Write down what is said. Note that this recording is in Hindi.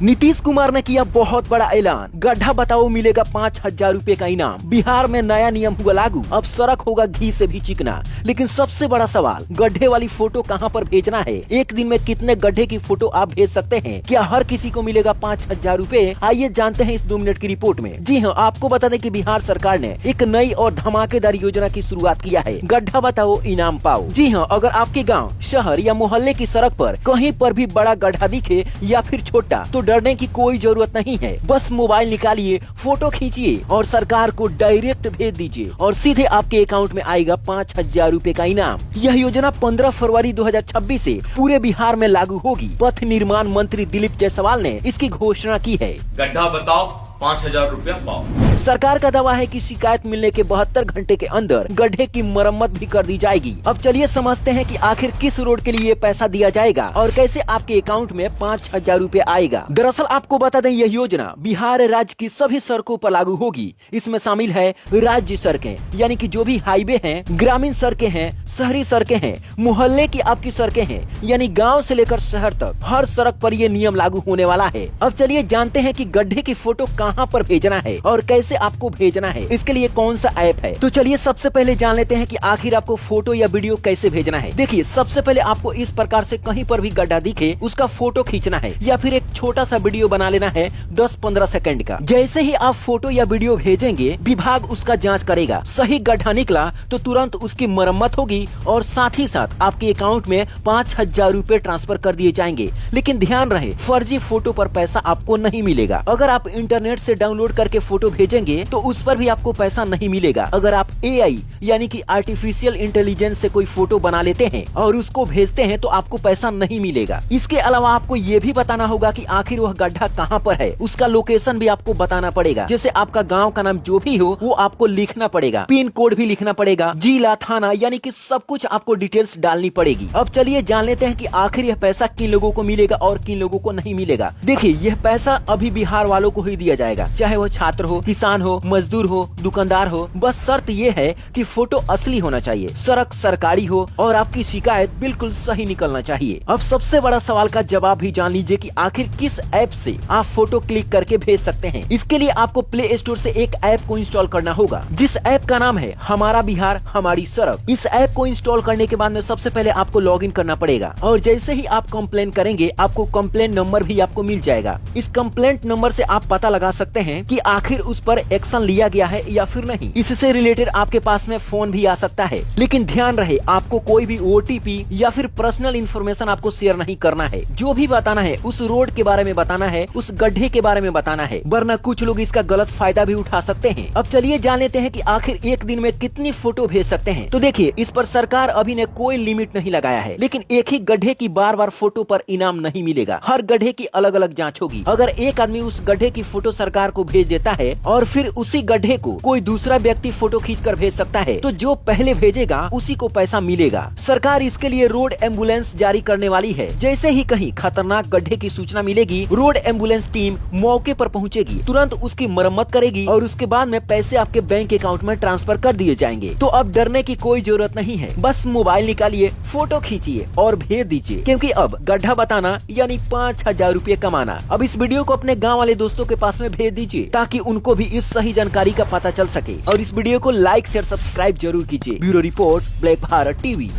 नीतीश कुमार ने किया बहुत बड़ा ऐलान, गड्ढा बताओ मिलेगा 5,000 रुपए का इनाम। बिहार में नया नियम हुआ लागू, अब सड़क होगा घी से भी चिकना। लेकिन सबसे बड़ा सवाल, गड्ढे वाली फोटो कहां पर भेजना है? एक दिन में कितने गड्ढे की फोटो आप भेज सकते हैं? क्या हर किसी को मिलेगा 5,000 रुपए? आइए जानते हैं इस 2 मिनट की रिपोर्ट में। जी हाँ, आपको बता दें कि बिहार सरकार ने एक नई और धमाकेदार योजना की शुरुआत किया है, गड्ढा बताओ इनाम पाओ। जी हाँ, अगर आपके गाँव, शहर या मोहल्ले की सड़क पर कहीं पर भी बड़ा गड्ढा दिखे या फिर छोटा, तो डरने की कोई जरूरत नहीं है। बस मोबाइल निकालिए, फोटो खींचिए और सरकार को डायरेक्ट भेज दीजिए और सीधे आपके अकाउंट में आएगा 5,000 रुपए का इनाम। यह योजना 15 फरवरी 2026 से पूरे बिहार में लागू होगी। पथ निर्माण मंत्री दिलीप जायसवाल ने इसकी घोषणा की है। गड्ढा बताओ 5,000 रुपया पाओ। सरकार का दावा है कि शिकायत मिलने के 72 घंटे के अंदर गड्ढे की मरम्मत भी कर दी जाएगी। अब चलिए समझते हैं कि आखिर किस रोड के लिए ये पैसा दिया जाएगा और कैसे आपके अकाउंट में 5,000 रुपए आएगा। दरअसल आपको बता दें, यह योजना बिहार राज्य की सभी सड़कों पर लागू होगी। इसमें शामिल है राज्य सड़कें, यानी कि जो भी हाईवे हैं, ग्रामीण सड़कें हैं, शहरी सड़कें हैं, मोहल्ले की आपकी सड़कें हैं, यानी गाँव से लेकर शहर तक हर सड़क पर ये नियम लागू होने वाला है। अब चलिए जानते हैं कि गड्ढे की फोटो कहां पर भेजना है और कैसे आपको भेजना है, इसके लिए कौन सा ऐप है। तो चलिए सबसे पहले जान लेते हैं कि आखिर आपको फोटो या वीडियो कैसे भेजना है। देखिए, सबसे पहले आपको इस प्रकार से कहीं पर भी गड्ढा दिखे उसका फोटो खींचना है या फिर एक छोटा सा वीडियो बना लेना है 10-15 सेकंड का। जैसे ही आप फोटो या वीडियो भेजेंगे, विभाग उसका जाँच करेगा। सही गड्ढा निकला तो तुरंत उसकी मरम्मत होगी और साथ ही साथ आपके अकाउंट में 5,000 रुपए ट्रांसफर कर दिए जाएंगे। लेकिन ध्यान रहे, फर्जी फोटो पर पैसा आपको नहीं मिलेगा। अगर आप इंटरनेट से डाउनलोड करके फोटो भेजेंगे तो उस पर भी आपको पैसा नहीं मिलेगा। अगर आप AI यानी कि आर्टिफिशियल इंटेलिजेंस से कोई फोटो बना लेते हैं और उसको भेजते हैं तो आपको पैसा नहीं मिलेगा। इसके अलावा आपको ये भी बताना होगा कि आखिर वह गड्ढा कहाँ पर है, उसका लोकेशन भी आपको बताना पड़ेगा। जैसे आपका गाँव का नाम जो भी हो वो आपको लिखना पड़ेगा, पिन कोड भी लिखना पड़ेगा, जिला, थाना, यानी कि सब कुछ आपको डिटेल्स डालनी पड़ेगी। अब चलिए जान लेते हैं कि आखिर यह पैसा किन लोगों को मिलेगा और किन लोगों को नहीं मिलेगा। देखिए, यह पैसा अभी बिहार वालों को ही दिया जाएगा, चाहे वो छात्र हो, किसान हो, मजदूर हो, दुकानदार हो। बस शर्त ये है कि फोटो असली होना चाहिए, सड़क सरकारी हो और आपकी शिकायत बिल्कुल सही निकलना चाहिए। अब सबसे बड़ा सवाल का जवाब भी जान लीजिए कि आखिर किस ऐप से आप फोटो क्लिक करके भेज सकते हैं। इसके लिए आपको प्ले स्टोर से एक ऐप को इंस्टॉल करना होगा, जिस ऐप का नाम है हमारा बिहार हमारी सड़क। इस ऐप को इंस्टॉल करने के बाद में सबसे पहले आपको लॉग इन करना पड़ेगा और जैसे ही आप कंप्लेन करेंगे, आपको कंप्लेन नंबर भी आपको मिल जाएगा। इस कंप्लेंट नंबर से आप पता लगा सकते हैं कि आखिर उस पर एक्शन लिया गया है या फिर नहीं। इससे रिलेटेड आपके पास में फोन भी आ सकता है। लेकिन ध्यान रहे, आपको कोई भी OTP या फिर पर्सनल इंफॉर्मेशन आपको शेयर नहीं करना है। जो भी बताना है उस रोड के बारे में बताना है, उस गड्ढे के बारे में बताना है, वरना कुछ लोग इसका गलत फायदा भी उठा सकते हैं। अब चलिए जान लेते हैं कि आखिर एक दिन में कितनी फोटो भेज सकते हैं। तो देखिए, इस पर सरकार अभी ने कोई लिमिट नहीं लगाया है, लेकिन एक ही गड्ढे की बार-बार फोटो पर इनाम नहीं मिलेगा। हर गड्ढे की अलग अलग जाँच होगी। अगर एक आदमी उस गड्ढे की फोटो सरकार को भेज देता है और फिर उसी गड्ढे को कोई दूसरा व्यक्ति फोटो खींचकर भेज सकता है, तो जो पहले भेजेगा उसी को पैसा मिलेगा। सरकार इसके लिए रोड एम्बुलेंस जारी करने वाली है। जैसे ही कहीं खतरनाक गड्ढे की सूचना मिलेगी, रोड एम्बुलेंस टीम मौके पर पहुंचेगी, तुरंत उसकी मरम्मत करेगी और उसके बाद में पैसे आपके बैंक अकाउंट में ट्रांसफर कर दिए जाएंगे। तो अब डरने की कोई जरूरत नहीं है। बस मोबाइल निकालिए, फोटो खींचिए और भेज दीजिए, क्योंकि अब गड्ढा बताना यानी 5,000 रुपए कमाना। अब इस वीडियो को अपने गाँव वाले दोस्तों के पास में भेज दीजिए ताकि उनको भी इस सही जानकारी का पता चल सके। और इस वीडियो को लाइक शेयर सब्सक्राइब जरूर कीजिए। Bureau report, black Bharat TV.